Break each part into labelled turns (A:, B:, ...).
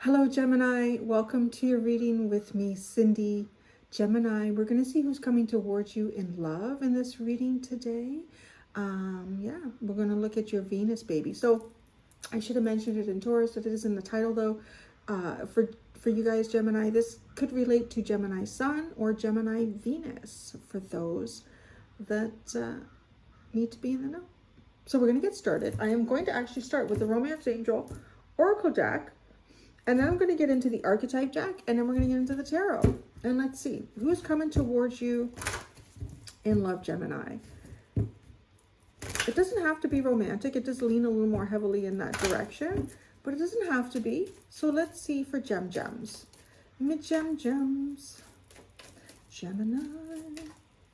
A: Hello, Gemini. Welcome to your reading with me, Cindy. Gemini, we're going to see who's coming towards you in love in this reading today. We're going to look at your Venus, baby. So I should have mentioned it in Taurus. It is in the title, though. For you guys, Gemini, this could relate to Gemini Sun or Gemini Venus for those that need to be in the know. So we're going to get started. I am going to actually start with the Romance Angel Oracle deck. And then I'm going to get into the archetype deck, and then we're going to get into the tarot. And let's see, who's coming towards you in love, Gemini? It doesn't have to be romantic. It does lean a little more heavily in that direction, but it doesn't have to be. So let's see for gems. Gems. Gemini.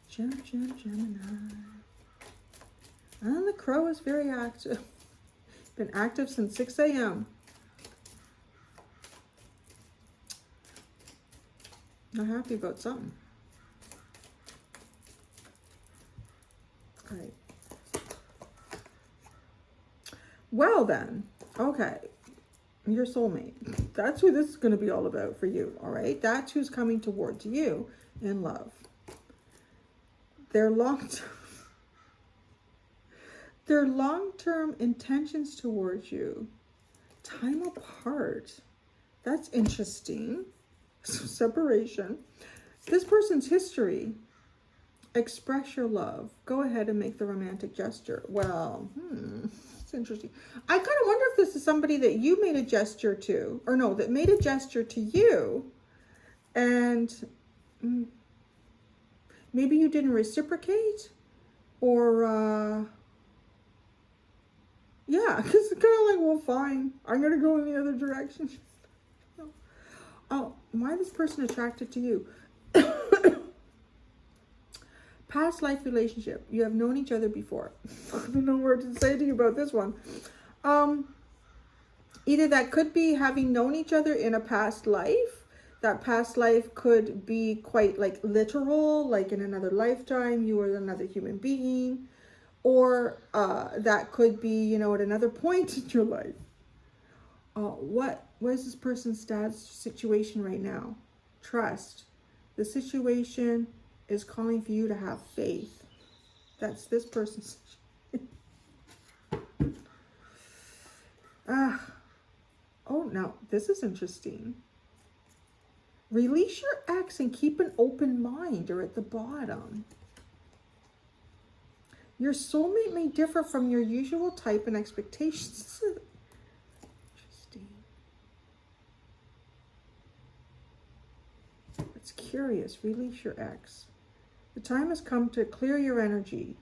A: Gemini. And the crow is very active. Been active since 6 a.m. Not happy about something. All right. Well then, okay. Your soulmate. That's who this is going to be all about for you, all right? That's who's coming towards you in love. Their long-term intentions towards you. Time apart. That's interesting. Separation. This person's history. Express your love. Go ahead and make the romantic gesture. Well, it's interesting. I kind of wonder if this is somebody that you made a gesture to, or no, that made a gesture to you, and maybe you didn't reciprocate, or yeah, because it's kind of like, well, fine, I'm gonna go in the other direction. Oh, why this person attracted to you? Past life relationship. You have known each other before. I don't know what to say to you about this one. Either that could be having known each other in a past life. That past life could be quite like literal, like in another lifetime, you were another human being. Or that could be, at another point in your life. What is this person's situation right now? Trust. The situation is calling for you to have faith. That's this person's. No, this is interesting. Release your ex and keep an open mind, or at the bottom. Your soulmate may differ from your usual type and expectations. It's curious. Release your ex. The time has come to clear your energy.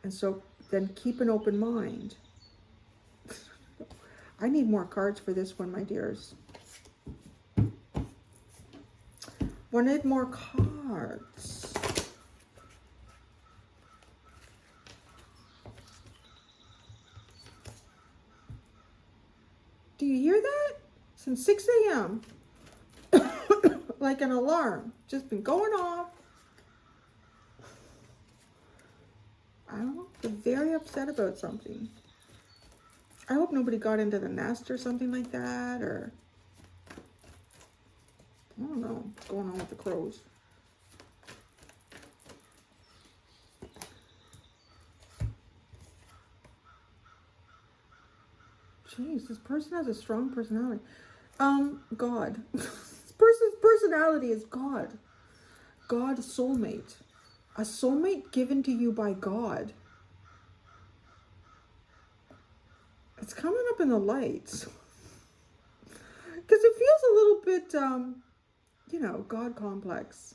A: And so then keep an open mind. I need more cards for this one, my dears. Wanted more cards. Do you hear that? Since 6 a.m. Like an alarm, just been going off. I don't know, they're very upset about something. I hope nobody got into the nest or something like that, or I don't know what's going on with the crows. Jeez, this person has a strong personality. God. Person's personality is God. God soulmate. A soulmate given to you by God. It's coming up in the lights. Because it feels a little bit, God complex.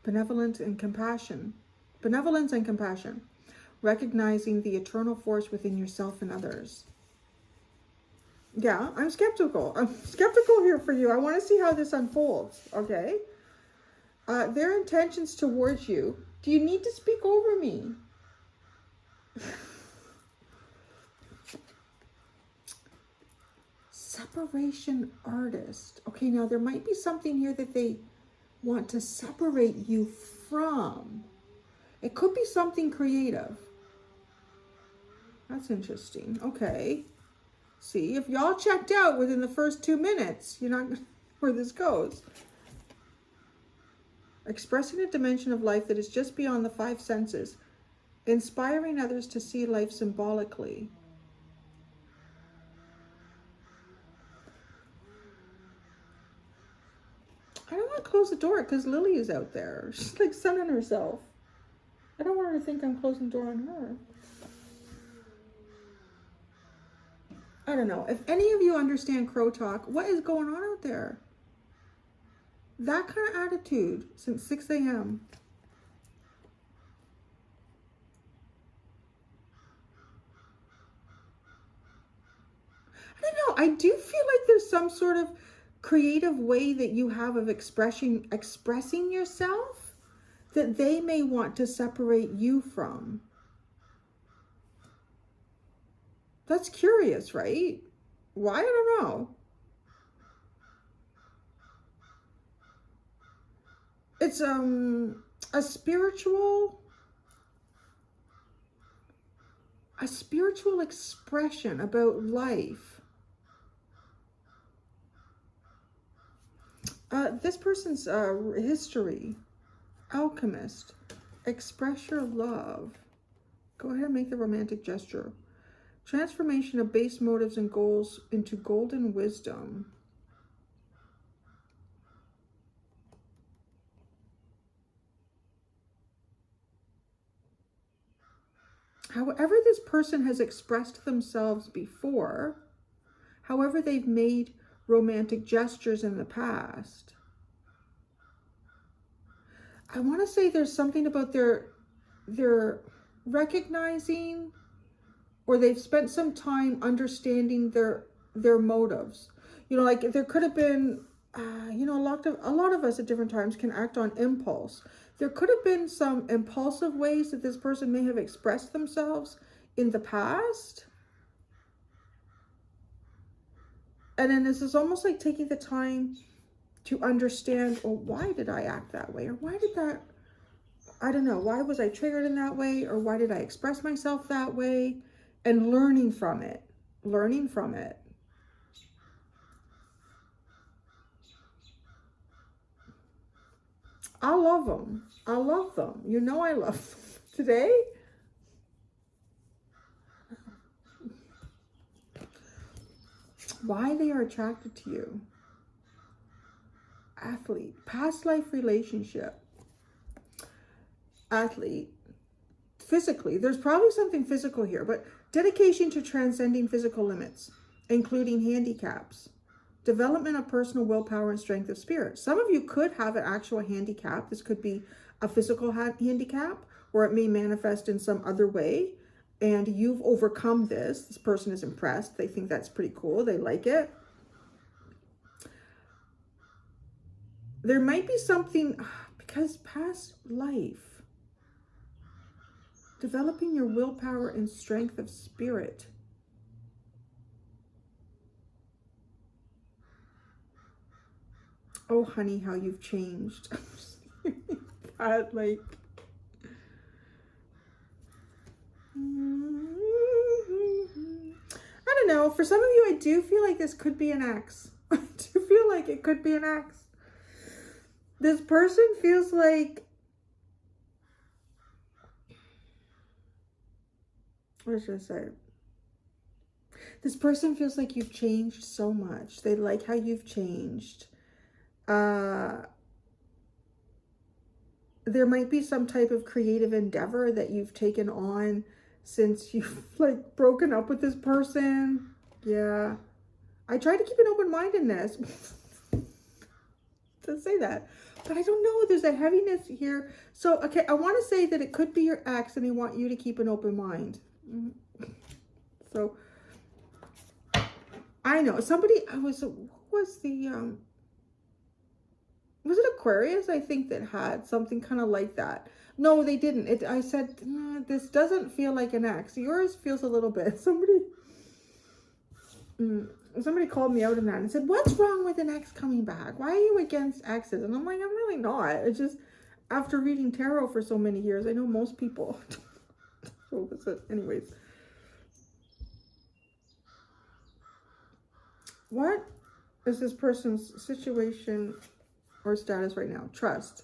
A: Benevolence and compassion. Benevolence and compassion. Recognizing the eternal force within yourself and others. Yeah, I'm skeptical. I'm skeptical here for you. I want to see how this unfolds, okay? Their intentions towards you. Do you need to speak over me? Separation artist. Okay, now there might be something here that they want to separate you from. It could be something creative. That's interesting. Okay. See, if y'all checked out within the first 2 minutes, you're not where this goes. Expressing a dimension of life that is just beyond the 5 senses, inspiring others to see life symbolically. I don't want to close the door because Lily is out there. She's like sunning herself. I don't want her to think I'm closing the door on her. I don't know. If any of you understand crow talk, what is going on out there? That kind of attitude since 6 a.m. I don't know. I do feel like there's some sort of creative way that you have of expressing yourself that they may want to separate you from. That's curious, right? Why? I don't know. It's a spiritual expression about life. This person's history, alchemist, express your love. Go ahead and make the romantic gesture. Transformation of base motives and goals into golden wisdom. However this person has expressed themselves before, however they've made romantic gestures in the past, I want to say there's something about their recognizing, or they've spent some time understanding their motives. You know, like there could have been, you know, a lot of us at different times can act on impulse. There could have been some impulsive ways that this person may have expressed themselves in the past. And then this is almost like taking the time to understand, well, why did I act that way? Or why did that, I don't know, why was I triggered in that way? Or why did I express myself that way? And learning from it. Learning from it. I love them. I love them. You know I love them. Today, why they are attracted to you. Athlete. Past life relationship. Athlete. Physically. There's probably something physical here, but dedication to transcending physical limits, including handicaps. Development of personal willpower and strength of spirit. Some of you could have an actual handicap. This could be a physical handicap, or it may manifest in some other way. And you've overcome this. This person is impressed. They think that's pretty cool. They like it. There might be something, because past life. Developing your willpower and strength of spirit. Oh, honey, how you've changed. Bad, like. I don't know. For some of you, I do feel like this could be an ex. I do feel like it could be an ex. This person feels like, what should I say? This person feels like you've changed so much. They like how you've changed. There might be some type of creative endeavor that you've taken on since you've like broken up with this person. Yeah. I try to keep an open mind in this. To say that. But I don't know. There's a heaviness here. So, okay, I want to say that it could be your ex and they want you to keep an open mind. So, I know. Somebody, was it Aquarius, I think, that had something kind of like that? No, they didn't. I said, this doesn't feel like an ex. Yours feels a little bit. Somebody called me out on that and said, what's wrong with an ex coming back? Why are you against exes? And I'm like, I'm really not. It's just, after reading tarot for so many years, I know most people. So, anyways. What is this person's situation or status right now? Trust.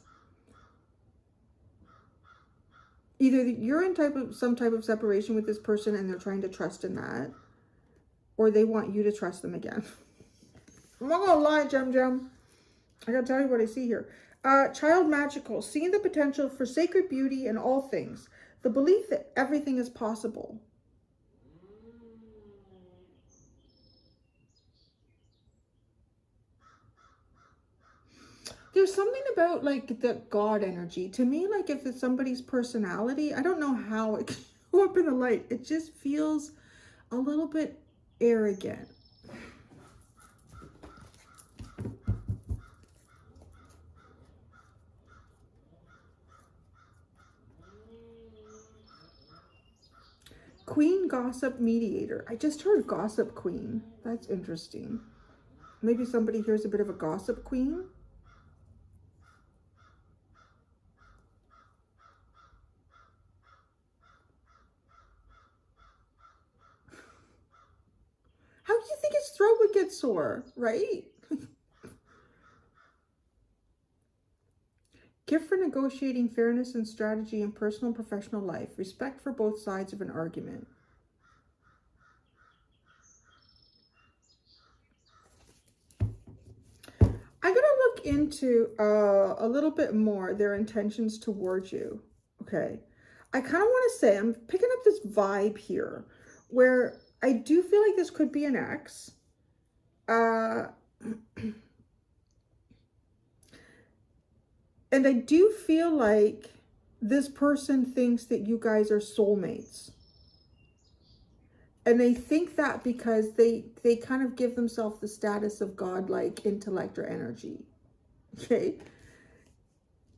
A: Either you're in some type of separation with this person and they're trying to trust in that, or they want you to trust them again. I'm not gonna lie, Gem. I gotta tell you what I see here. Child magical, seeing the potential for sacred beauty in all things. The belief that everything is possible. There's something about like the God energy. To me, like if it's somebody's personality, I don't know how it can show up in the light. It just feels a little bit arrogant. Queen gossip mediator. I just heard gossip queen. That's interesting. Maybe somebody here's a bit of a gossip queen. How do you think his throat would get sore, right? Gift for negotiating fairness and strategy in personal and professional life. Respect for both sides of an argument. I'm going to look into a little bit more their intentions towards you. Okay. I kind of want to say, I'm picking up this vibe here where I do feel like this could be an ex. And I do feel like this person thinks that you guys are soulmates. And they think that because they kind of give themselves the status of godlike intellect or energy. Okay?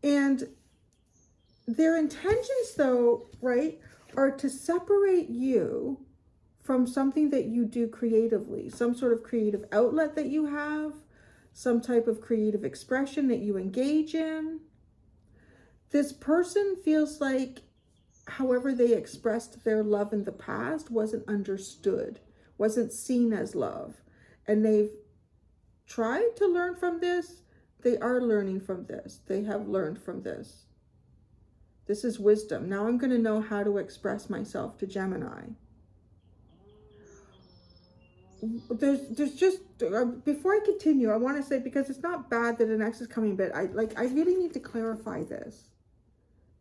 A: And their intentions, though, right, are to separate you from something that you do creatively, some sort of creative outlet that you have, some type of creative expression that you engage in. This person feels like however they expressed their love in the past wasn't understood, wasn't seen as love. And they've tried to learn from this. They are learning from this. They have learned from this. This is wisdom. Now I'm going to know how to express myself to Gemini. There's just, before I continue, I want to say, because it's not bad that an ex is coming, but I really need to clarify this.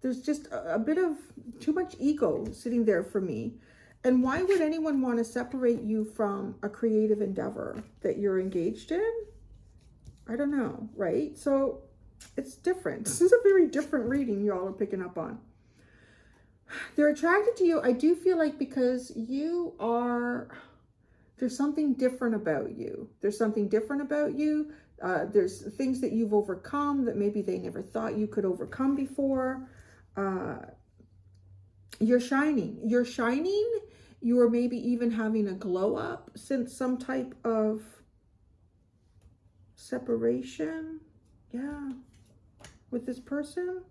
A: There's just a bit of too much ego sitting there for me. And why would anyone want to separate you from a creative endeavor that you're engaged in? I don't know, right? So it's different. This is a very different reading you all are picking up on. They're attracted to you, I do feel like, because you are, there's something different about you. There's something different about you. There's things that you've overcome that maybe they never thought you could overcome before. You're shining. You're shining. You are maybe even having a glow up since some type of separation. Yeah. With this person.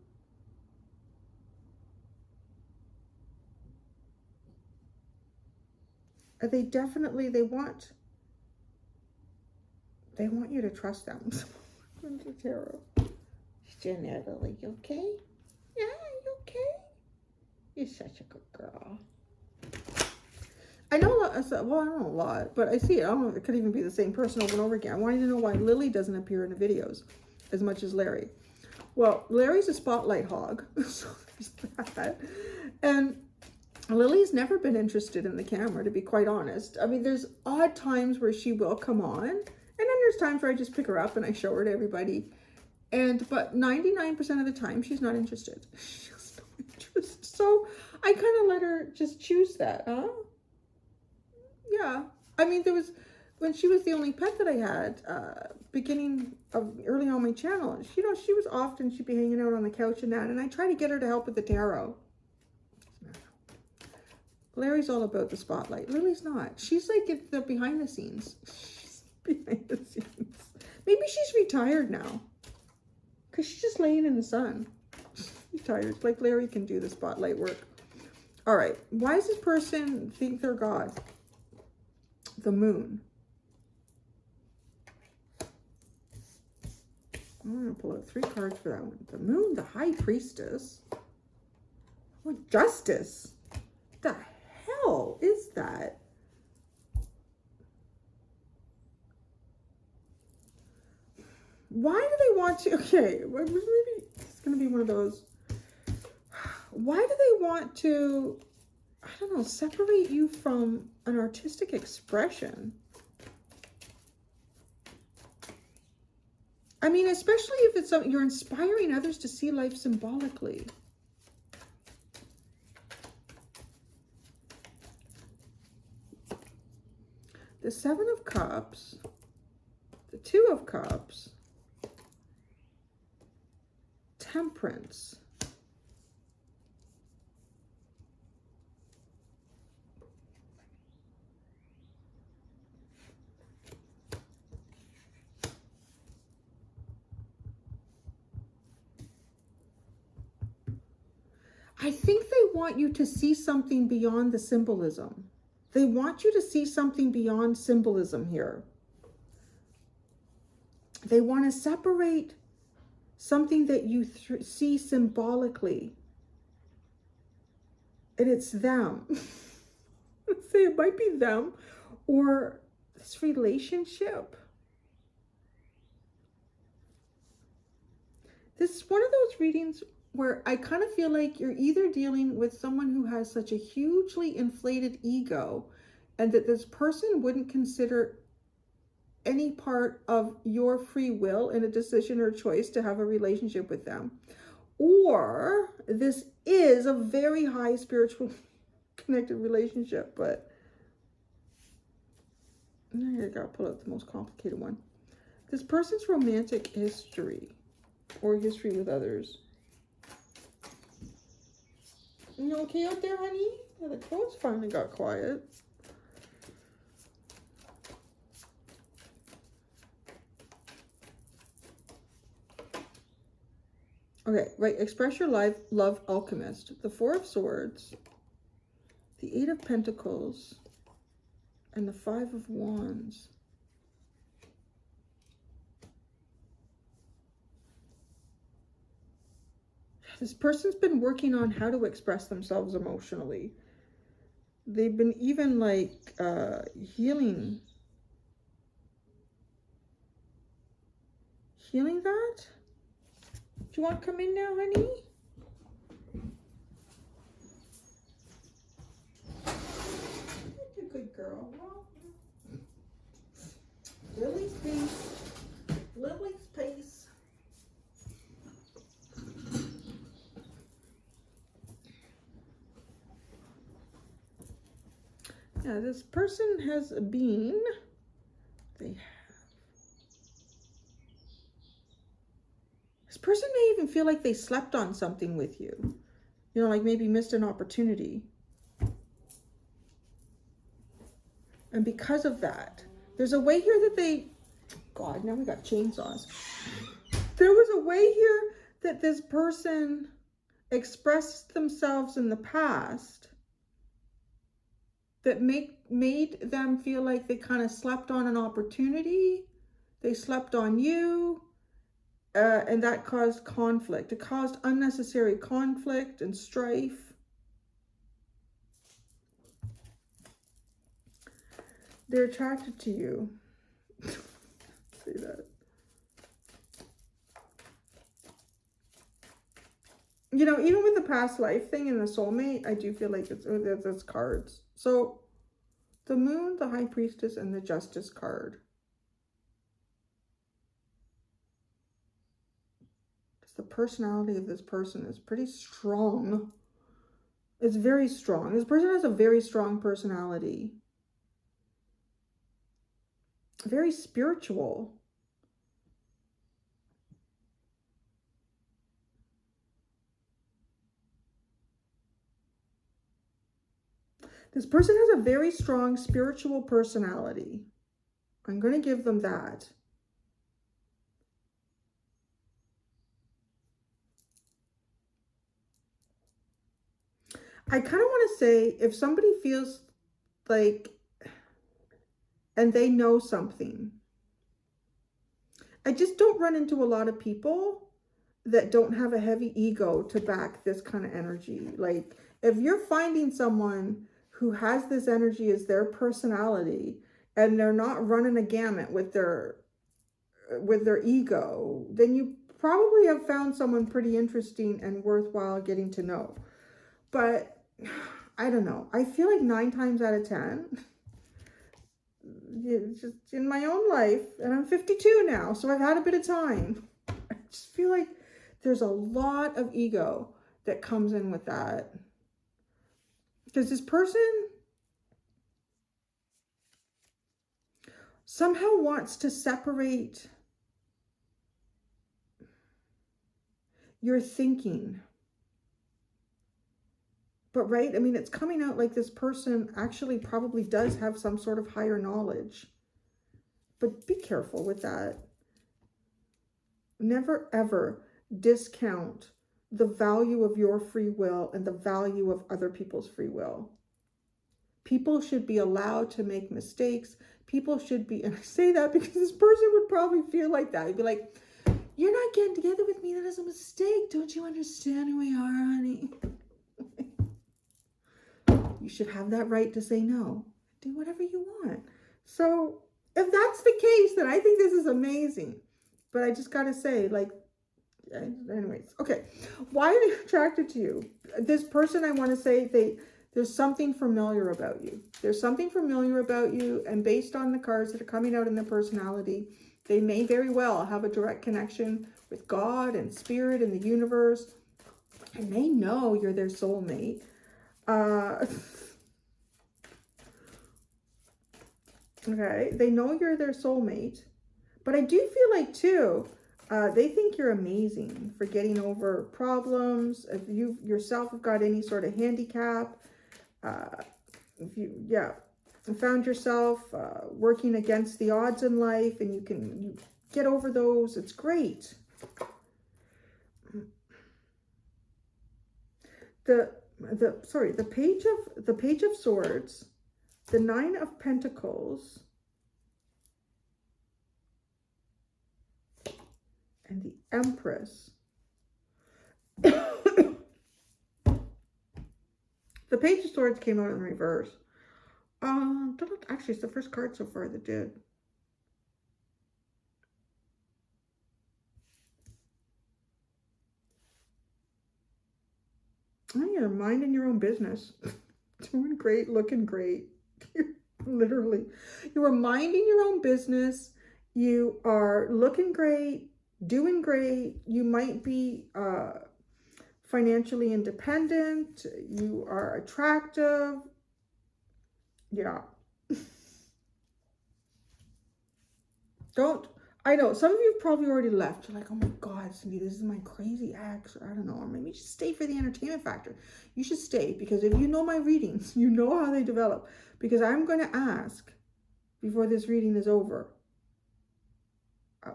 A: They definitely, they want you to trust them. Tarot. Janetta, you okay? Yeah, you okay? You're such a good girl. I know a lot, well, I don't know a lot, but I see it. I don't know if it could even be the same person over and over again. I wanted to know why Lily doesn't appear in the videos as much as Larry. Well, Larry's a spotlight hog, so there's that. And Lily's never been interested in the camera, to be quite honest. I mean, there's odd times where she will come on, and then there's times where I just pick her up and I show her to everybody. But 99% of the time, she's not interested. She's not interested. So I kind of let her just choose that, huh? Yeah. I mean, there was, when she was the only pet that I had, beginning of early on my channel, she was often, she'd be hanging out on the couch and that, and I try to get her to help with the tarot. Larry's all about the spotlight. Lily's not. She's like the behind the scenes. She's behind the scenes. Maybe she's retired now. Because she's just laying in the sun. She's retired. Like Larry can do the spotlight work. All right. Why does this person think they're God? The moon. I'm going to pull out 3 cards for that one. The Moon, the High Priestess. What Justice? The hell is that? Why do they want to? Okay, maybe it's going to be one of those. Why do they want to, I don't know, separate you from an artistic expression? I mean, especially if it's something you're inspiring others to see life symbolically. The 7 of Cups, the 2 of Cups, Temperance. I think they want you to see something beyond the symbolism. They want you to see something beyond symbolism here. They want to separate something that you see symbolically. And it's them. Let's say it might be them or this relationship. This is one of those readings where I kind of feel like you're either dealing with someone who has such a hugely inflated ego and that this person wouldn't consider any part of your free will in a decision or choice to have a relationship with them. Or this is a very high spiritual connected relationship, but I gotta pull out the most complicated one. This person's romantic history or history with others. You okay out there, honey? Yeah, the crows finally got quiet. Okay, right. Express your love, alchemist. The 4 of Swords, the 8 of Pentacles, and the 5 of Wands. This person's been working on how to express themselves emotionally. They've been even like healing that. Do you want to come in now, honey? You're a good girl. Well, Lily's pace. Lily's pace. Yeah, this person has been, this person may even feel like they slept on something with you. You know, like maybe missed an opportunity. And because of that, there's a way here that they, God, now we got chainsaws. There was a way here that this person expressed themselves in the past that made them feel like they kind of slept on an opportunity. They slept on you, and that caused conflict. It caused unnecessary conflict and strife. They're attracted to you. Say that. You know, even with the past life thing and the soulmate, I do feel like it's cards. So the Moon, the High Priestess, and the Justice card. The personality of this person is pretty strong. It's very strong. This person has a very strong personality. Very spiritual. This person has a very strong spiritual personality. I'm going to give them that. I kind of want to say, if somebody feels like, and they know something, I just don't run into a lot of people that don't have a heavy ego to back this kind of energy. Like, if you're finding someone who has this energy as their personality and they're not running a gamut with their ego, then you probably have found someone pretty interesting and worthwhile getting to know. But I don't know. I feel like 9 times out of 10, just in my own life, and I'm 52 now, so I've had a bit of time. I just feel like there's a lot of ego that comes in with that. Because this person somehow wants to separate your thinking. But right, I mean, it's coming out like this person actually probably does have some sort of higher knowledge. But be careful with that. Never, ever discount the value of your free will and the value of other people's free will. People should be allowed to make mistakes. People should be, and I say that because this person would probably feel like that. He'd be like, you're not getting together with me. That is a mistake. Don't you understand who we are, honey? You should have that right to say no. Do whatever you want. So if that's the case, then I think this is amazing. But I just got to say, like, anyways, okay. Why are they attracted to you? This person, I want to say, there's something familiar about you. There's something familiar about you, and based on the cards that are coming out in their personality, they may very well have a direct connection with God and spirit and the universe, and they know you're their soulmate. Okay, they know you're their soulmate, but I do feel like too, they think you're amazing for getting over problems. If you yourself have got any sort of handicap, if you found yourself working against the odds in life, and you get over those, it's great. The Page of Swords, the 9 of Pentacles, and the Empress. The Page of Swords came out in reverse. Actually, it's the first card so far that did. Oh, you're minding your own business. Doing great, looking great. Literally. You are minding your own business. You are looking great, doing great. You might be financially independent. You are attractive. Yeah. I know, some of you have probably already left. You're like, oh my God, Cindy, this is my crazy ex, or I don't know, or maybe you should stay for the entertainment factor. You should stay, because if you know my readings, you know how they develop. Because I'm going to ask, before this reading is over,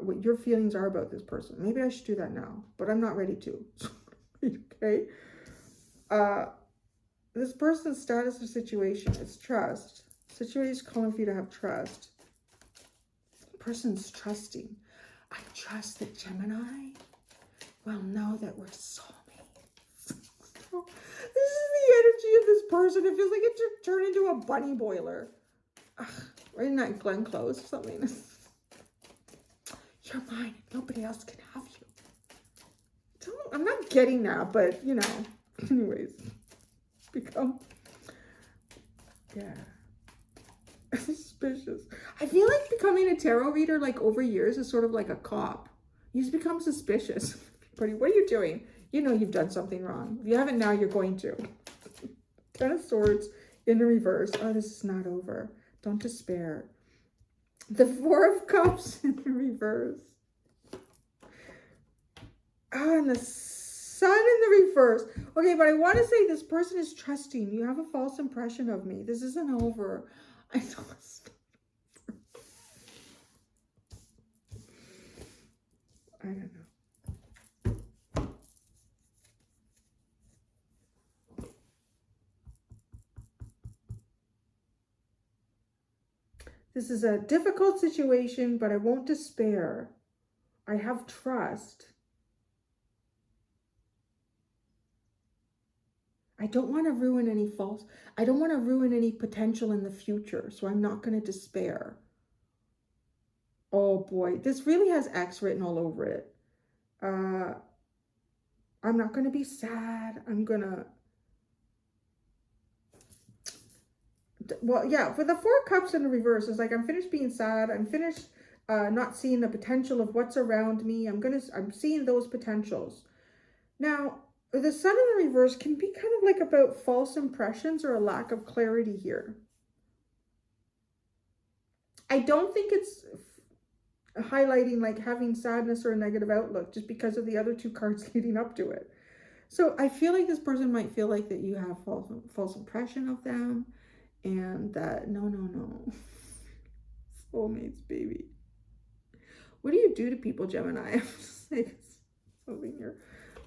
A: what your feelings are about this person. Maybe I should do that now, but I'm not ready to. Okay? This person's status or situation is trust. Situation is calling for you to have trust. Person's trusting. I trust that Gemini will know that we're soulmates. This is the energy of this person. It feels like it turned into a bunny boiler. Right in that Glen Close or something. You're mine. Nobody else can have you. I'm not getting that, but you know. Anyways, yeah. Suspicious. I feel like becoming a tarot reader, like over years, is sort of like a cop. You just become suspicious. What are you doing? You know you've done something wrong. If you haven't now, you're going to. 10 of Swords in the reverse. Oh, this is not over. Don't despair. The 4 of Cups in the reverse. Oh, and the Sun in the reverse. Okay, but I want to say this person is trusting. You have a false impression of me. This isn't over. I know it's not over. I don't know. This is a difficult situation, but I won't despair. I have trust. I don't want to ruin any I don't want to ruin any potential in the future, so I'm not going to despair. Oh boy, this really has X written all over it. I'm not going to be sad. I'm going to... Well, yeah, for the Four of Cups in the reverse, it's like I'm finished being sad. I'm finished not seeing the potential of what's around me. I'm seeing those potentials. Now, the Sun in the reverse can be kind of like about false impressions or a lack of clarity here. I don't think it's highlighting like having sadness or a negative outlook just because of the other two cards leading up to it. So I feel like this person might feel like that you have false impression of them, and that no. Soulmates, baby. What do you do to people, Gemini? I'm just like something here.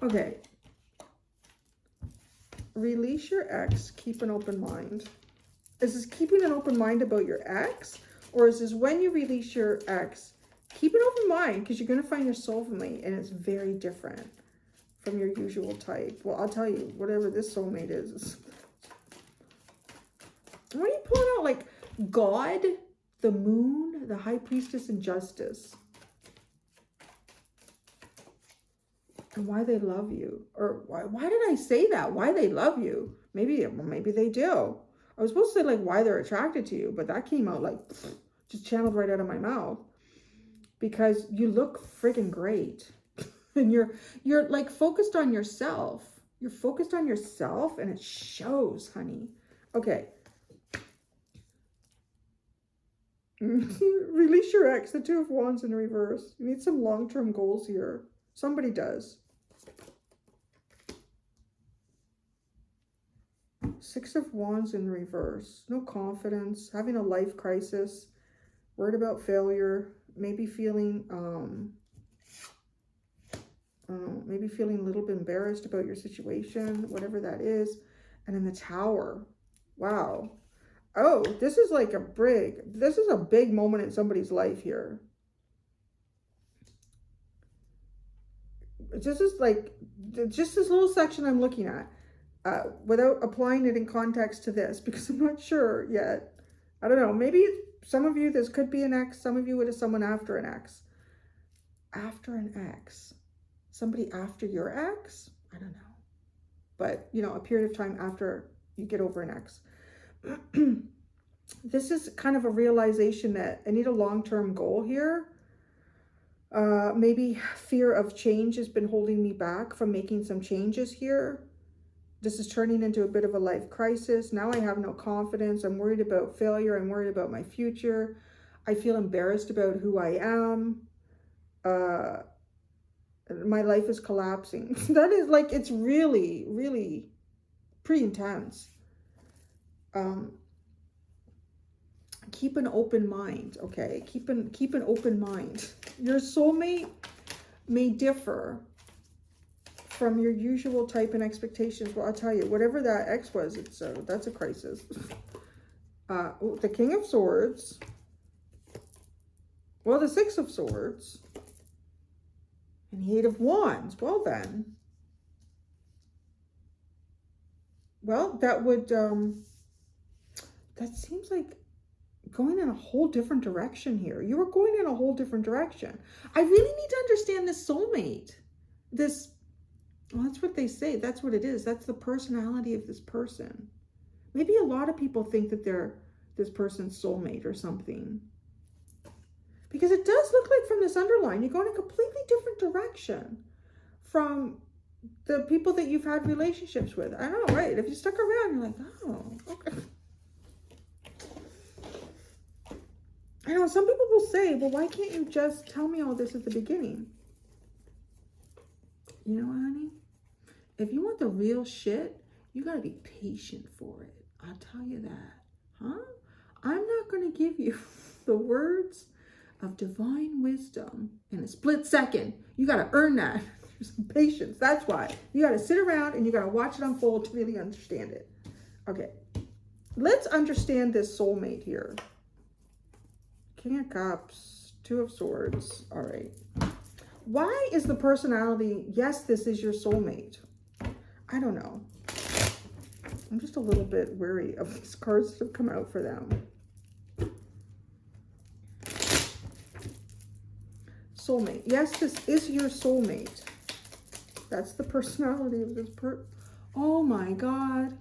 A: Okay. Release your ex, keep an open mind. Is this keeping an open mind about your ex? Or is this when you release your ex, keep an open mind because you're going to find your soulmate and it's very different from your usual type. Well, I'll tell you, whatever this soulmate is. What are you pulling out? Like God, the moon, the high priestess, and justice. And why they love you. Or why did I say that? Why they love you. Maybe they do. I was supposed to say like why they're attracted to you, but that came out like just channeled right out of my mouth. Because you look friggin' great. And you're like focused on yourself. You're focused on yourself and it shows, honey. Okay. Release your ex, the Two of Wands in reverse. You need some long-term goals here. Somebody does. Six of Wands in reverse. No confidence. Having a life crisis. Worried about failure. Maybe feeling maybe feeling a little bit embarrassed about your situation, whatever that is. And in the Tower. Wow. Oh, this is like a big moment in somebody's life here. This is like just this little section I'm looking at. Without applying it in context to this, because I'm not sure yet. I don't know. Maybe some of you, this could be an ex. Some of you, it is someone after an ex. After an ex. Somebody after your ex? I don't know. But, you know, a period of time after you get over an ex. This is kind of a realization that I need a long-term goal here. Maybe fear of change has been holding me back from making some changes here. This is turning into a bit of a life crisis. Now I have no confidence. I'm worried about failure. I'm worried about my future. I feel embarrassed about who I am. My life is collapsing. That is like, it's really, really pretty intense. Keep an open mind, okay? Keep an open mind. Your soulmate may differ from your usual type and expectations. Well, I'll tell you, whatever that ex was, that's a crisis. The King of Swords. Well, the Six of Swords. And the Eight of Wands. Well, then. Well, that would, that seems like going in a whole different direction here. You were going in a whole different direction. I really need to understand this soulmate. Well, that's what they say. That's what it is. That's the personality of this person. Maybe a lot of people think that they're this person's soulmate or something. Because it does look like from this underline, you're going in a completely different direction from the people that you've had relationships with. I know, right? If you stuck around, you're like, oh, okay. I know, some people will say, well, why can't you just tell me all this at the beginning? You know what, honey? If you want the real shit, you got to be patient for it. I'll tell you that. Huh? I'm not going to give you the words of divine wisdom in a split second. You got to earn that. There's some patience. That's why. You got to sit around and you got to watch it unfold to really understand it. Okay. Let's understand this soulmate here. King of Cups, Two of Swords. All right. Why is the personality, yes, this is your soulmate? I don't know. I'm just a little bit wary of these cards that have come out for them. Soulmate. Yes, this is your soulmate. That's the personality of this Oh my God.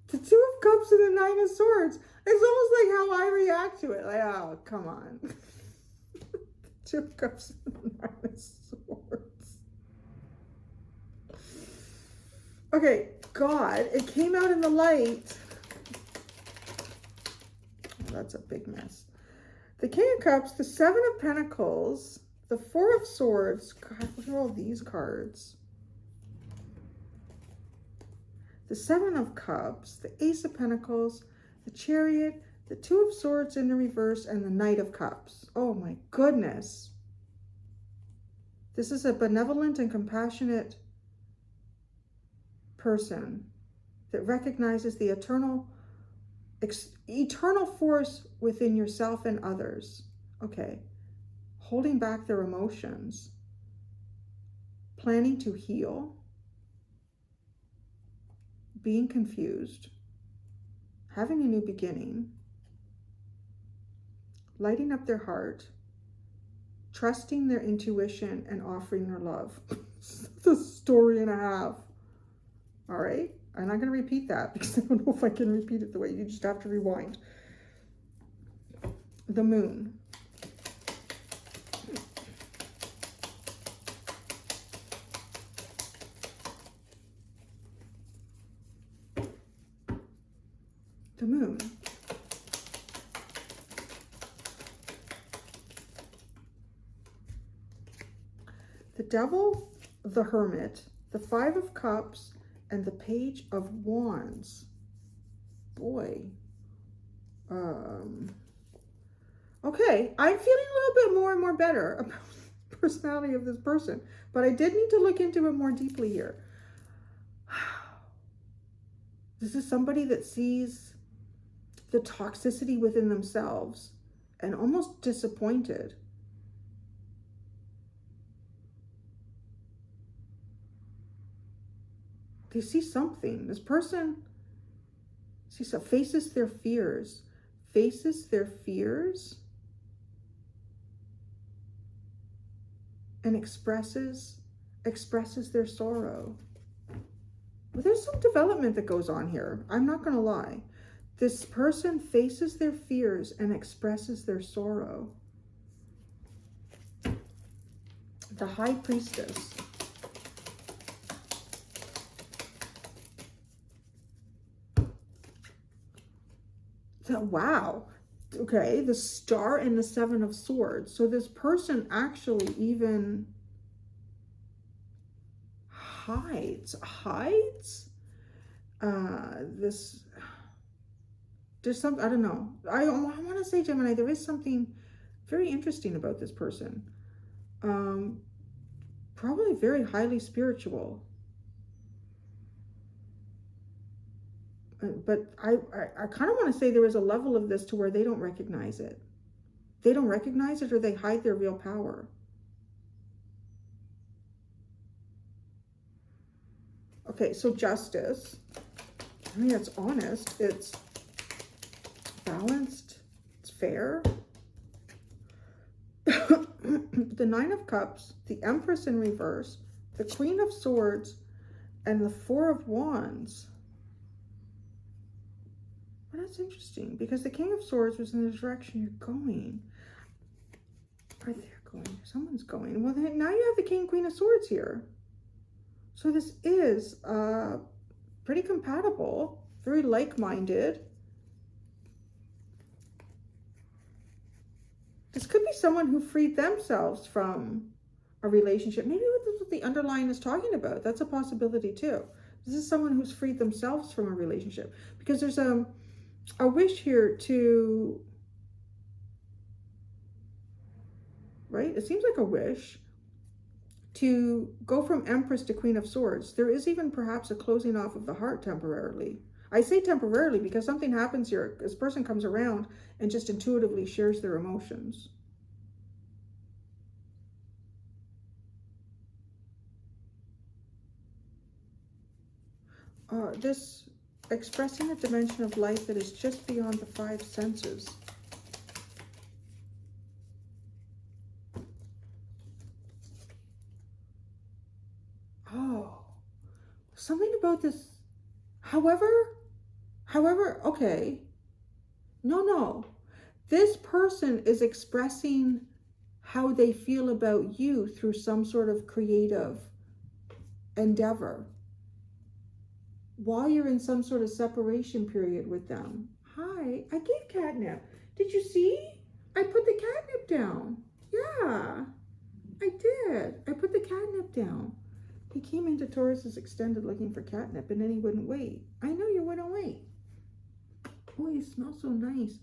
A: The Two of Cups and the Nine of Swords. It's almost like how I react to it. Like, oh, come on. Two of Cups and the Nine of Swords. Okay, God, it came out in the light. Oh, that's a big mess. The King of Cups, the Seven of Pentacles, the Four of Swords. God, what are all these cards? The Seven of Cups, the Ace of Pentacles, the Chariot, the Two of Swords in the reverse, and the Knight of Cups. Oh my goodness. This is a benevolent and compassionate person that recognizes the eternal force within yourself and others. Okay. Holding back their emotions. Planning to heal. Being confused. Having a new beginning. Lighting up their heart. Trusting their intuition and offering their love. It's a story and a half. All right. I'm not going to repeat that because I don't know if I can repeat it the way. You just have to rewind. The Moon. The Moon. The Devil, the Hermit, the Five of Cups, and the Page of Wands. Boy. Okay, I'm feeling a little bit more and more better about the personality of this person, but I did need to look into it more deeply here. This is somebody that sees the toxicity within themselves and almost disappointed. They see something. This person faces their fears, and expresses their sorrow. Well, there's some development that goes on here. I'm not going to lie. This person faces their fears and expresses their sorrow. The High Priestess. So, wow. Okay, the Star and the Seven of Swords. So this person actually even hides there's some, I don't know, I want to say, Gemini, there is something very interesting about this person. Probably very highly spiritual, but I kind of want to say there is a level of this to where they don't recognize it. They don't recognize it, or they hide their real power. Okay, so Justice. I mean, it's honest. It's balanced. It's fair. The Nine of Cups, the Empress in reverse, the Queen of Swords, and the Four of Wands. Well, that's interesting because the King of Swords was in the direction you're going. Or they're going. Someone's going. Well, then now you have the King and Queen of Swords here. So this is pretty compatible, very like-minded. This could be someone who freed themselves from a relationship. Maybe this is what the underlying is talking about. That's a possibility too. This is someone who's freed themselves from a relationship, because there's a wish here to, right? It seems like a wish to go from Empress to Queen of Swords. There is even perhaps a closing off of the heart temporarily. I say temporarily because something happens here. This person comes around and just intuitively shares their emotions. This expressing a dimension of life that is just beyond the five senses. Oh, something about this. However, okay. No. This person is expressing how they feel about you through some sort of creative endeavor while you're in some sort of separation period with them. Hi, I gave catnip. Did you see? I put the catnip down. Yeah, I did. I put the catnip down. He came into Taurus's extended looking for catnip, and then he wouldn't wait. I know you wouldn't wait. Oh, you smell so nice.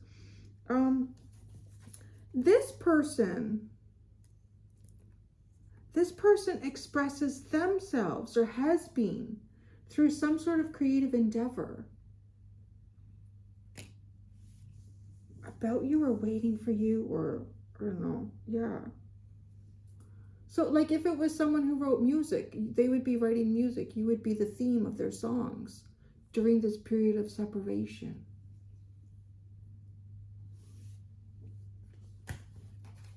A: This person expresses themselves, or has been, through some sort of creative endeavor about you, or waiting for you, or I don't know. Yeah. So like if it was someone who wrote music, they would be writing music. You would be the theme of their songs during this period of separation.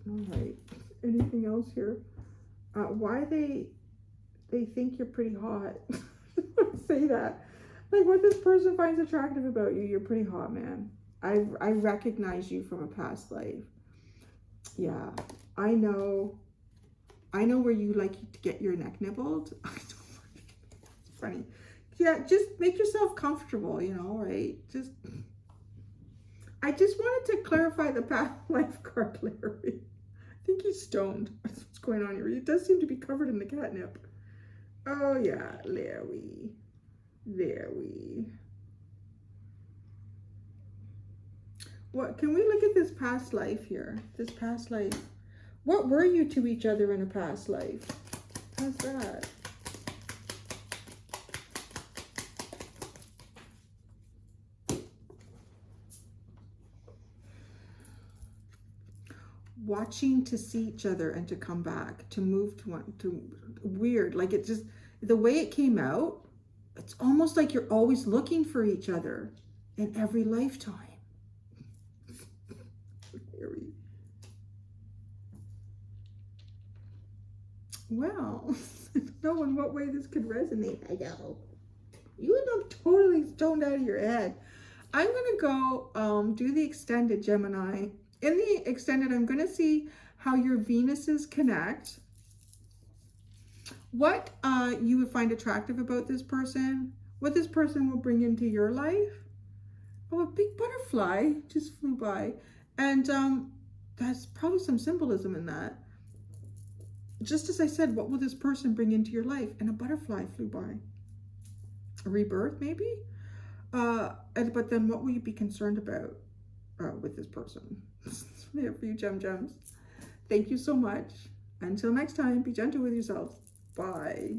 A: All right. Anything else here? Why they think you're pretty hot. Say that. Like what this person finds attractive about you, you're pretty hot, man. I recognize you from a past life. Yeah. I know where you like to get your neck nibbled. It's funny. Yeah, just make yourself comfortable, you know, right? I just wanted to clarify the past life card, Larry. I think he's stoned. That's what's going on here. He does seem to be covered in the catnip. Oh yeah, Larry. What, can we look at this past life here? This past life. What were you to each other in a past life? How's that? Watching to see each other and to come back, to move to weird. Like it just, the way it came out, it's almost like you're always looking for each other in every lifetime. Well, I don't know in what way this could resonate. I know. You look totally stoned out of your head. I'm going to go do the extended, Gemini. In the extended, I'm going to see how your Venuses connect. What you would find attractive about this person. What this person will bring into your life. Oh, a big butterfly just flew by. And there's probably some symbolism in that. Just as I said, what will this person bring into your life? And a butterfly flew by. A rebirth, maybe? But then what will you be concerned about with this person? There for you, gems. Thank you so much. Until next time, be gentle with yourselves. Bye.